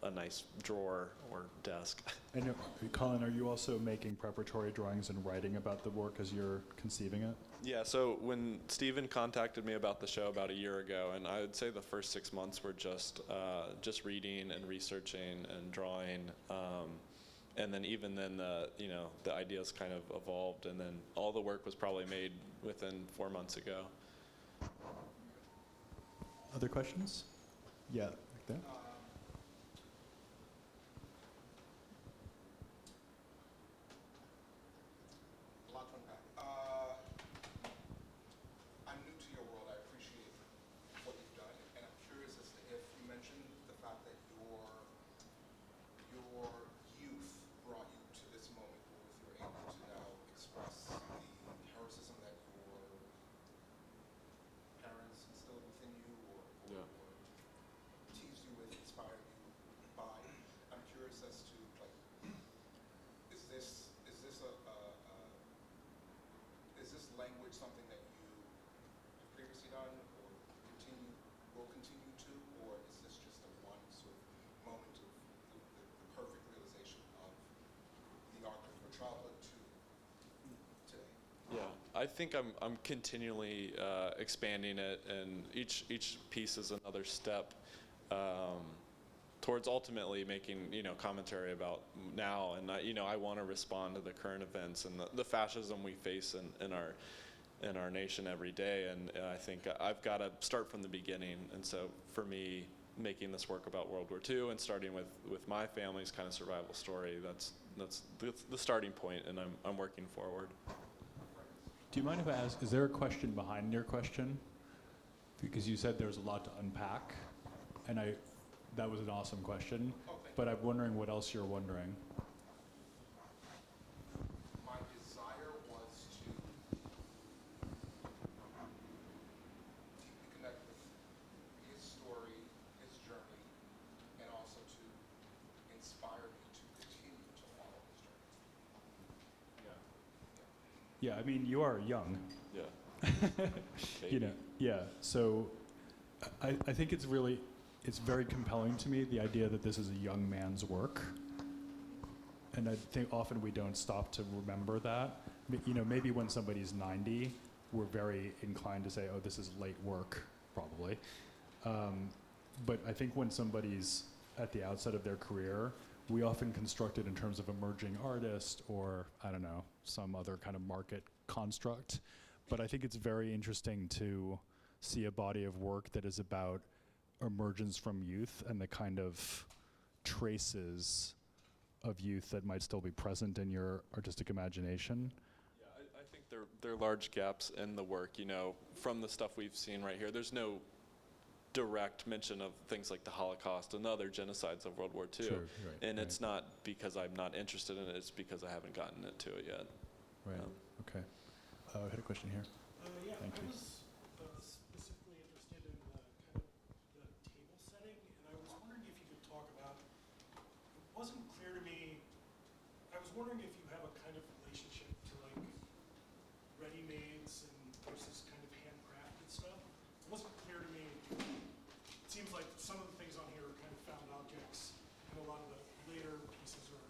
a nice drawer or desk. And Colin, are you also making preparatory drawings and writing about the work as you're conceiving it? Yeah, so when Stephen contacted me about the show about a year ago, and I would say the first 6 months were just reading and researching and drawing, and then even then the ideas kind of evolved, and then all the work was probably made within 4 months ago. Other questions? Yeah, like that. I'm new to your world. I appreciate what you've done, and I'm curious as to if you mentioned the fact that your youth brought you to this moment where you're able to now express the heroism that your parents instilled within you, or teased you with, inspired you by. I'm curious as to like, is this language something that you have previously done or will continue to, or is this just a one sort of moment of the perfect realization of the arc of your childhood to today? Yeah, I think I'm continually expanding it, and each piece is another step towards ultimately making commentary about now, and I want to respond to the current events and the fascism we face in our nation every day, and I think I've got to start from the beginning. And so for me, making this work about World War II and starting with my family's kind of survival story, that's the starting point, and I'm working forward. Do you mind if I ask, is there a question behind your question? Because you said there's a lot to unpack, and that was an awesome question, but I'm wondering what else you're wondering. My desire was to deeply connect with his story, his journey, and also to inspire me to continue to follow his journey. Yeah, I mean, you are young. Yeah. Yeah, so I think it's very compelling to me, the idea that this is a young man's work. And I think often we don't stop to remember that. Maybe when somebody's 90, we're very inclined to say, oh, this is late work, probably. But I think when somebody's at the outset of their career, we often construct it in terms of emerging artist or, I don't know, some other kind of market construct. But I think it's very interesting to see a body of work that is about emergence from youth and the kind of traces of youth that might still be present in your artistic imagination. Yeah, I think there are large gaps in the work, from the stuff we've seen right here. There's no direct mention of things like the Holocaust and other genocides of World War II. Sure, right, and it's not because I'm not interested in it, it's because I haven't gotten to it yet. Right, okay. I had a question here. Yeah, Thank you. I was specifically interested in the kind of the table setting, and I was wondering if you could talk about, it wasn't clear to me, I was wondering if you have a kind of relationship to like ready-mades and versus kind of handcrafted stuff. It wasn't clear to me. It seems like some of the things on here are kind of found objects, and a lot of the later pieces are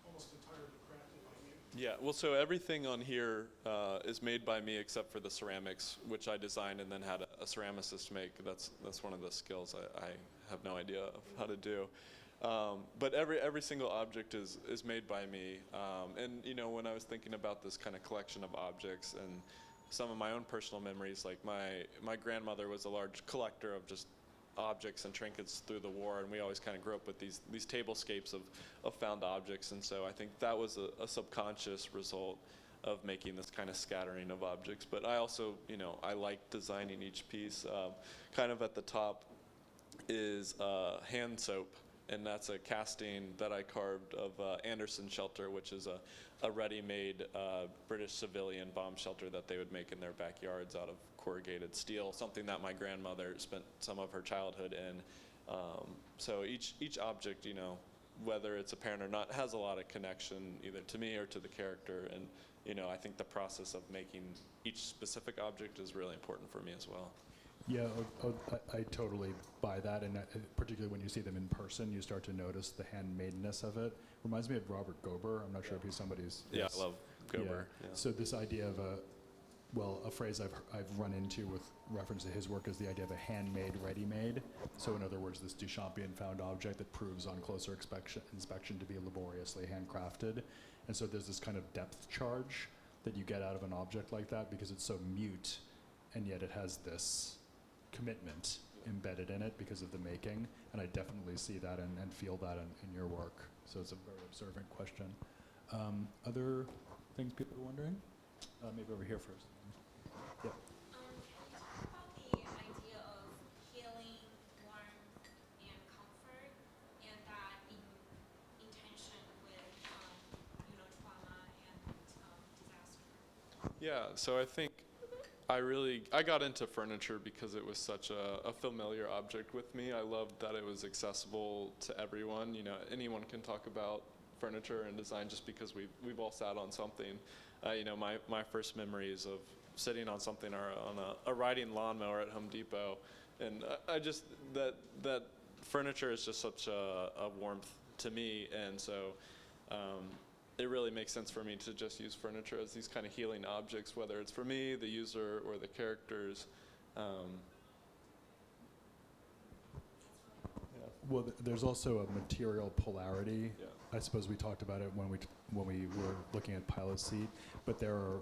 almost entirely crafted by you. Yeah, well, so everything on here is made by me except for the ceramics, which I designed and then had a ceramicist make. That's one of the skills I have no idea of how to do. But every single object is made by me. And you know, when I was thinking about this kind of collection of objects and some of my own personal memories, like my grandmother was a large collector of just objects and trinkets through the war, and we always kind of grew up with these tablescapes of found objects, and so I think that was a subconscious result of making this kind of scattering of objects. But I also, you know, I like designing each piece. Kind of at the top is hand soap, and that's a casting that I carved of Anderson Shelter, which is a ready-made British civilian bomb shelter that they would make in their backyards out of corrugated steel, something that my grandmother spent some of her childhood in. So each object, you know, whether it's apparent or not, has a lot of connection either to me or to the character. And, you know, I think the process of making each specific object is really important for me as well. Yeah, I totally buy that, and particularly when you see them in person, you start to notice the handmadeness of it. Reminds me of Robert Gober. I'm not sure if he's somebody's. Yeah, Yes. I love Gober. Yeah. So this idea of a phrase I've run into with reference to his work is the idea of a handmade, ready-made. So in other words, this Duchampian found object that proves on closer inspection to be laboriously handcrafted. And so there's this kind of depth charge that you get out of an object like that because it's so mute, and yet it has this commitment embedded in it because of the making, and I definitely see that and feel that in your work. So it's a very observant question. Other things people are wondering? Maybe over here first. Yep. Can you talk about the idea of healing, warmth, and comfort, and that in tension with, trauma and disaster? Yeah, so I think I got into furniture because it was such a familiar object with me. I loved that it was accessible to everyone. You know, anyone can talk about furniture and design just because we've all sat on something. You know, my first memories of sitting on something are on a riding lawnmower at Home Depot, and I just that furniture is just such a warmth to me, and so. It really makes sense for me to just use furniture as these kind of healing objects, whether it's for me, the user, or the characters. Well, there's also a material polarity. Yeah. I suppose we talked about it when we were looking at Pilot Seat, but there are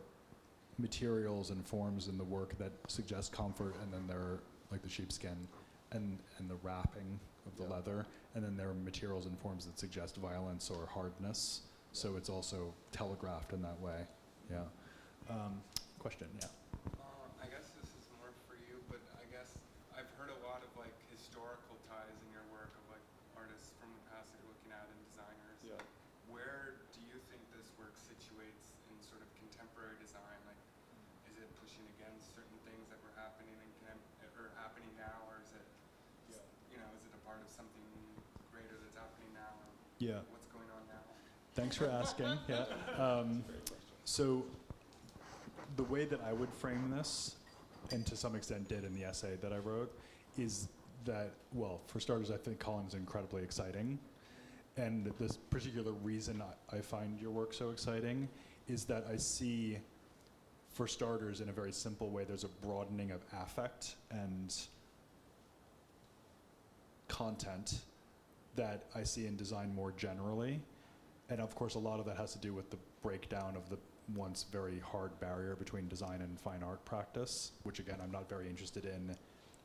materials and forms in the work that suggest comfort, and then there are like the sheepskin and the wrapping of the leather, and then there are materials and forms that suggest violence or hardness. So it's also telegraphed in that way. Yeah. Question, yeah. I guess this is more for you, but I guess I've heard a lot of like historical ties in your work of like artists from the past that you're looking at and designers. Yeah. Where do you think this work situates in sort of contemporary design? Like, is it pushing against certain things that were happening or happening now, or is it, is it a part of something greater that's happening now? Or Yeah. what's going on now? Thanks for asking. Yeah. So the way that I would frame this, and to some extent did in the essay that I wrote, is that, well, for starters, I think Colin's incredibly exciting. And this particular reason I find your work so exciting is that I see, for starters, in a very simple way, there's a broadening of affect and content that I see in design more generally. And of course, a lot of that has to do with the breakdown of the once very hard barrier between design and fine art practice, which again, I'm not very interested in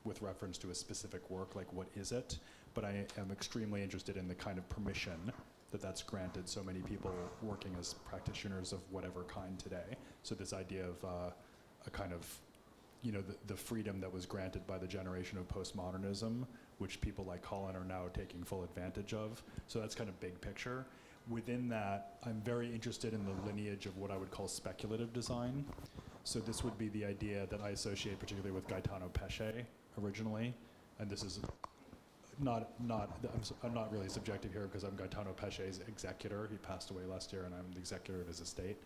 with reference to a specific work, like what is it? But I am extremely interested in the kind of permission that's granted so many people working as practitioners of whatever kind today. So this idea of a kind of, the freedom that was granted by the generation of postmodernism, which people like Colin are now taking full advantage of. So that's kind of big picture. Within that, I'm very interested in the lineage of what I would call speculative design. So this would be the idea that I associate particularly with Gaetano Pesce originally, and this is I'm not really subjective here because I'm Gaetano Pesce's executor. He passed away last year, and I'm the executor of his estate.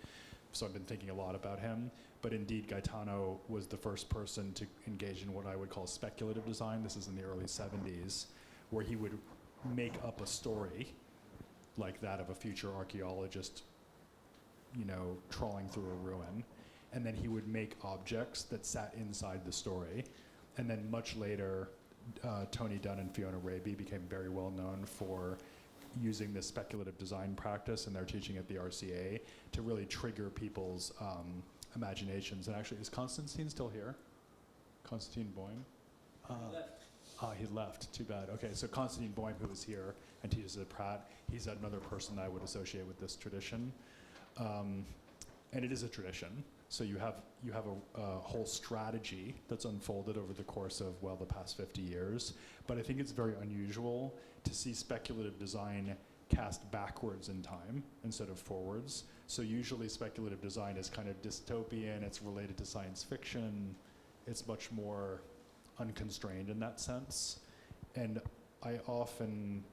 So I've been thinking a lot about him. But indeed, Gaetano was the first person to engage in what I would call speculative design. This is in the early 70s, where he would make up a story like that of a future archaeologist trawling through a ruin. And then he would make objects that sat inside the story. And then much later, Tony Dunn and Fiona Raby became very well known for using this speculative design practice, and they're teaching at the RCA to really trigger people's imaginations. And actually, is Constantine still here? Constantine Boym? He left. Too bad. Okay, so Constantine Boym, who is here and teaches at Pratt, he's another person I would associate with this tradition. And it is a tradition. So you have a whole strategy that's unfolded over the course of, the past 50 years. But I think it's very unusual to see speculative design cast backwards in time instead of forwards. So usually speculative design is kind of dystopian, it's related to science fiction, it's much more unconstrained in that sense. And I often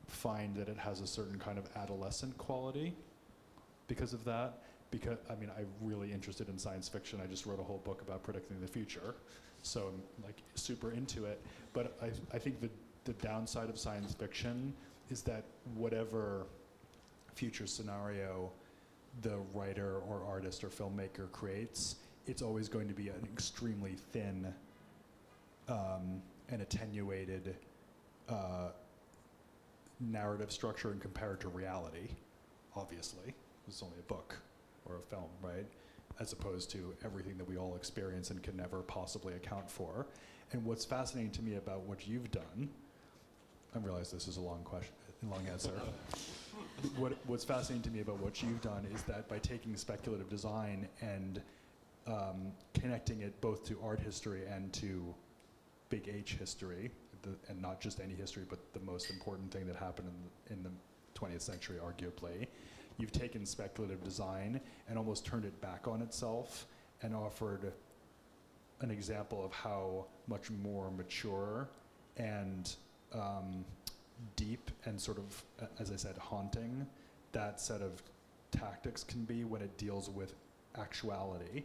find that it has a certain kind of adolescent quality because of that. Because, I'm really interested in science fiction. I just wrote a whole book about predicting the future. So I'm super into it. But I think the downside of science fiction is that whatever future scenario the writer or artist or filmmaker creates, it's always going to be an extremely thin and attenuated narrative structure and compared to reality, obviously. It's only a book or a film, right? As opposed to everything that we all experience and can never possibly account for. And what's fascinating to me about what you've done, I realize this is a long answer. What's fascinating to me about what you've done is that by taking speculative design and connecting it both to art history and to big H history, and not just any history, but the most important thing that happened in the 20th century, arguably, you've taken speculative design and almost turned it back on itself and offered an example of how much more mature and deep and sort of, as I said, haunting that set of tactics can be when it deals with actuality,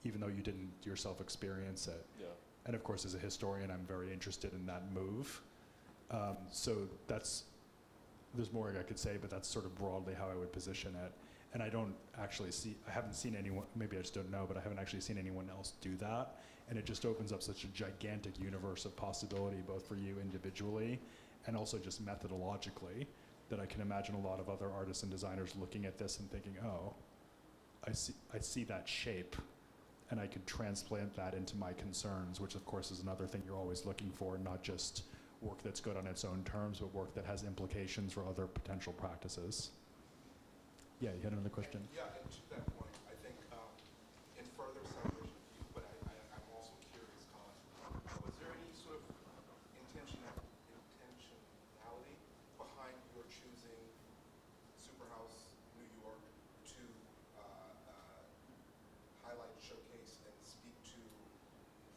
even though you didn't yourself experience it. Yeah. And of course, as a historian, I'm very interested in that move. So there's more I could say, but that's sort of broadly how I would position it. And I haven't seen anyone, maybe I just don't know, but I haven't actually seen anyone else do that. And it just opens up such a gigantic universe of possibility, both for you individually and also just methodologically, that I can imagine a lot of other artists and designers looking at this and thinking, oh, I see that shape, and I could transplant that into my concerns, which of course is another thing you're always looking for, not just work that's good on its own terms, but work that has implications for other potential practices. Yeah, you had another question? Yeah, and to that point, I think in further celebration of you, but I'm also curious, Colin, was there any sort of intentionality behind your choosing Superhouse, New York, to highlight, showcase, and speak to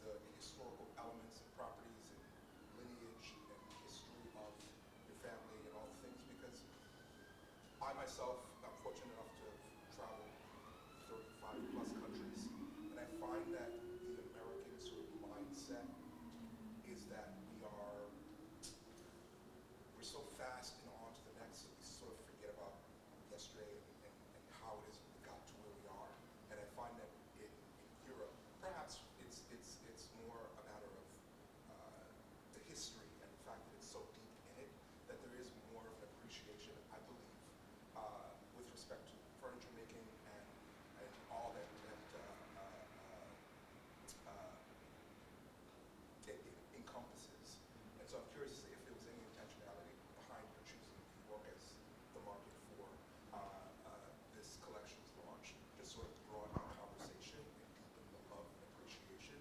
the historical elements and properties and lineage and history of your family and all the things? Because I myself, I'm fortunate enough to have traveled 35 plus countries, and I find that the American sort of mindset is that we're so fast and on to the next, we sort of forget about yesterday and how it is we got to where we are. And I find that in Europe, perhaps it's more a matter of the history and the fact that it's so deep in it, that there is more of an appreciation, I believe, with respect to furniture making and all that it encompasses. And so I'm curious if there was any intentionality behind your choosing New York as the market for this collection's launch, just sort of to broaden the conversation and deepen the love and appreciation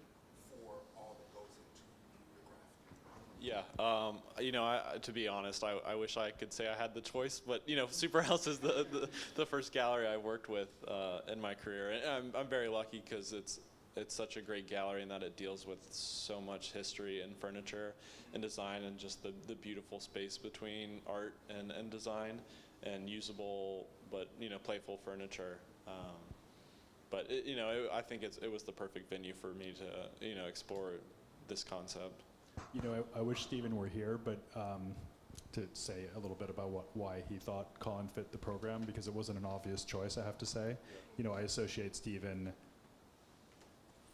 for all that goes into your craft. Yeah, to be honest, I wish I could say I had the choice, but Superhouse is the first gallery I worked with in my career, and I'm very lucky because it's such a great gallery in that it deals with so much history and furniture and design and just the beautiful space between art and design and usable but playful furniture. But I think it was the perfect venue for me to explore this concept. I wish Stephen were here, but to say a little bit about why he thought Colin fit the program, because it wasn't an obvious choice, I have to say. You know, I associate Stephen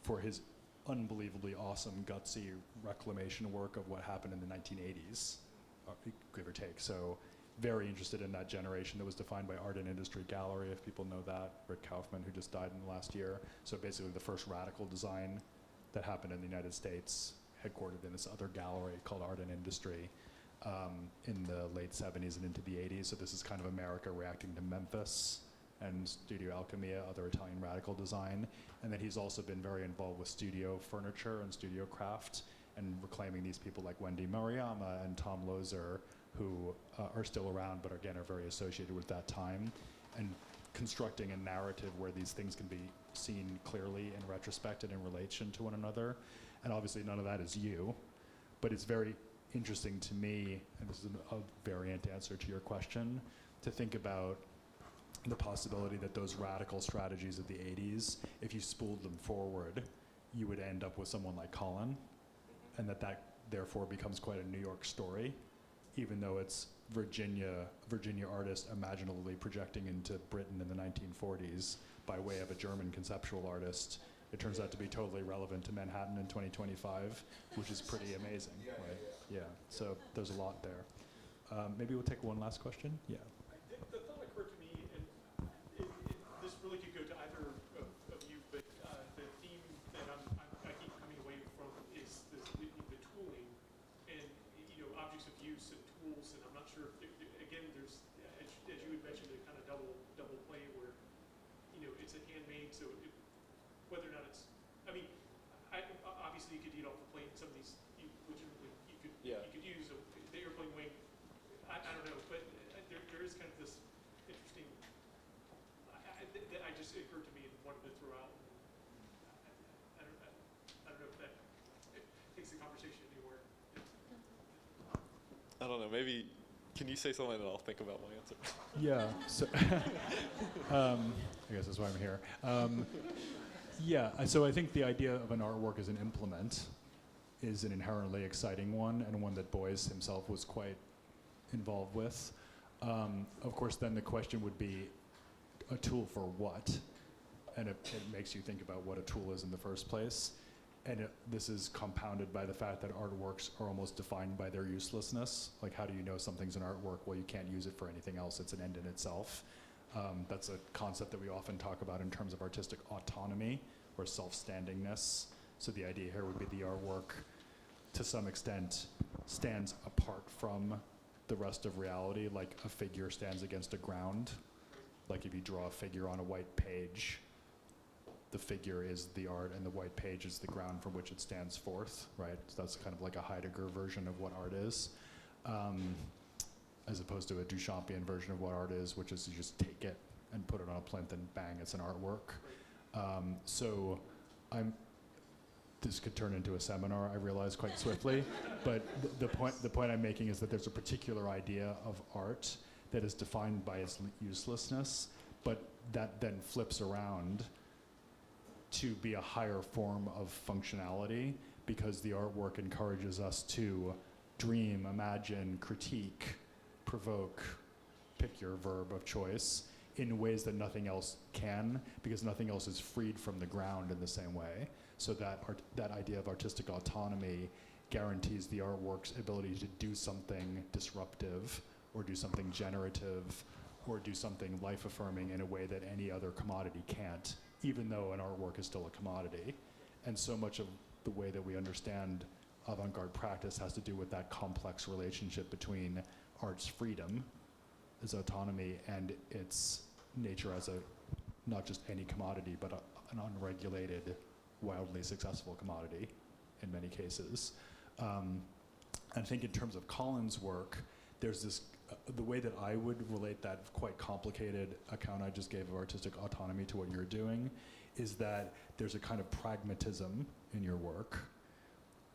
for his unbelievably awesome, gutsy reclamation work of what happened in the 1980s, give or take. So very interested in that generation that was defined by Art and Industry Gallery, if people know that, Rick Kaufman, who just died in the last year. So basically the first radical design that happened in the United States, headquartered in this other gallery called Art and Industry in the late 70s and into the 80s. So this is kind of America reacting to Memphis and Studio Alchemia, other Italian radical design. And then he's also been very involved with studio furniture and studio craft, and reclaiming these people like Wendy Maruyama and Tom Lozer, who are still around but again are very associated with that time, and constructing a narrative where these things can be seen clearly in retrospect and in relation to one another. And obviously none of that is you, but it's very interesting to me, and this is a variant answer to your question, to think about the possibility that those radical strategies of the 80s, if you spooled them forward, you would end up with someone like Colin, and that therefore becomes quite a New York story, even though it's Virginia artist imaginatively projecting into Britain in the 1940s by way of a German conceptual artist. It turns out to be totally relevant to Manhattan in 2025, which is pretty amazing, right? Yeah, so there's a lot there. Maybe we'll take one last question. Yeah. The thought occurred to me, and this really could go to either of you, but the theme that I keep coming away from is the tooling and objects of use and tools. And I'm not sure if again there's as you had mentioned a kind of double play where it's a handmade, so whether or not it's obviously you could eat off the plate. Some of these legitimately you could use the airplane wing. I don't know, but there is kind of this interesting. I just occurred to me and wanted to throw out. I don't know if that takes the conversation anywhere. I don't know. Maybe can you say something and I'll think about my answer? Yeah. So I guess that's why I'm here. So I think the idea of an artwork as an implement is an inherently exciting one, and one that Boyce himself was quite involved with. Of course, then the question would be, a tool for what? And it makes you think about what a tool is in the first place. And this is compounded by the fact that artworks are almost defined by their uselessness. Like, how do you know something's an artwork? Well, you can't use it for anything else. It's an end in itself. That's a concept that we often talk about in terms of artistic autonomy or self-standingness. So the idea here would be the artwork, to some extent, stands apart from the rest of reality, like a figure stands against a ground. Like if you draw a figure on a white page, the figure is the art and the white page is the ground from which it stands forth, right? So that's kind of like a Heidegger version of what art is, as opposed to a Duchampian version of what art is, which is you just take it and put it on a plinth and bang, it's an artwork. This could turn into a seminar, I realize quite swiftly, but the point I'm making is that there's a particular idea of art that is defined by its uselessness, but that then flips around to be a higher form of functionality, because the artwork encourages us to dream, imagine, critique, provoke, pick your verb of choice, in ways that nothing else can, because nothing else is freed from the ground in the same way. So that idea of artistic autonomy guarantees the artwork's ability to do something disruptive, or do something generative, or do something life-affirming in a way that any other commodity can't, even though an artwork is still a commodity. And so much of the way that we understand avant-garde practice has to do with that complex relationship between art's freedom, its autonomy, and its nature as not just any commodity, but an unregulated, wildly successful commodity in many cases. I think in terms of Colin's work, there's this, the way that I would relate that quite complicated account I just gave of artistic autonomy to what you're doing, is that there's a kind of pragmatism in your work.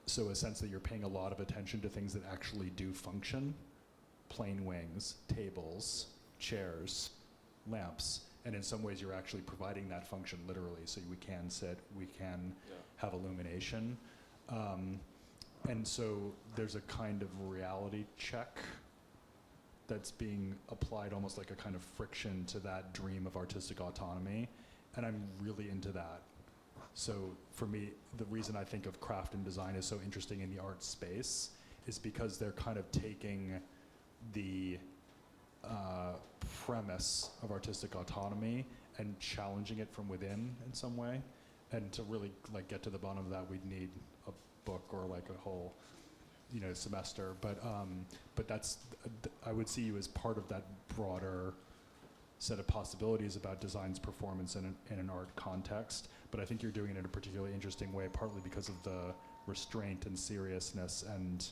So a sense that you're paying a lot of attention to things that actually do function. Plane wings, tables, chairs, lamps, and in some ways you're actually providing that function literally, so we can sit, we can have illumination. And so there's a kind of reality check that's being applied almost like a kind of friction to that dream of artistic autonomy, and I'm really into that. So for me, the reason I think of craft and design is so interesting in the art space is because they're kind of taking the premise of artistic autonomy and challenging it from within in some way. And to really like get to the bottom of that, we'd need a book or like a whole, semester. But that's I would see you as part of that broader set of possibilities about design's performance in an art context. But I think you're doing it in a particularly interesting way, partly because of the restraint and seriousness and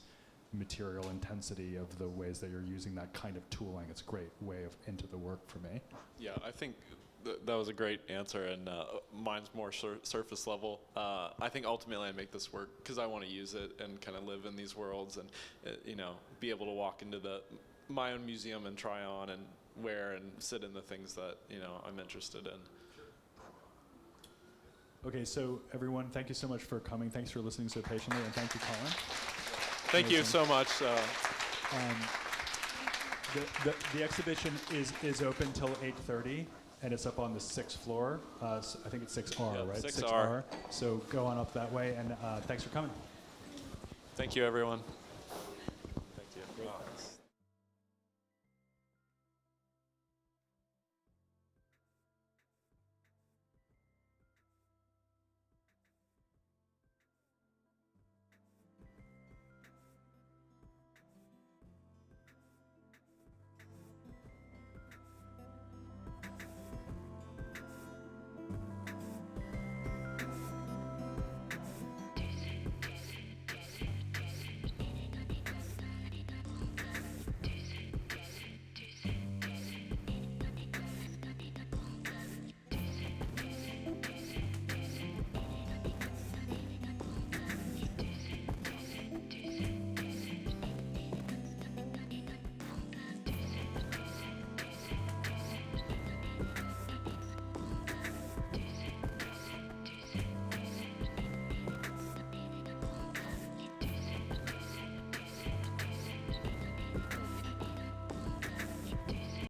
material intensity of the ways that you're using that kind of tooling. It's a great way of into the work for me. Yeah, I think that was a great answer, and mine's more surface level. I think ultimately I make this work because I want to use it and kind of live in these worlds and be able to walk into my own museum and try on and wear and sit in the things that I'm interested in. Okay, so everyone, thank you so much for coming. Thanks for listening so patiently, and thank you, Colin. Thank you so much. The exhibition is open till 8:30, and it's up on the 6th floor. So I think it's 6R, Yep, right? 6R. So go on up that way, and thanks for coming. Thank you, everyone.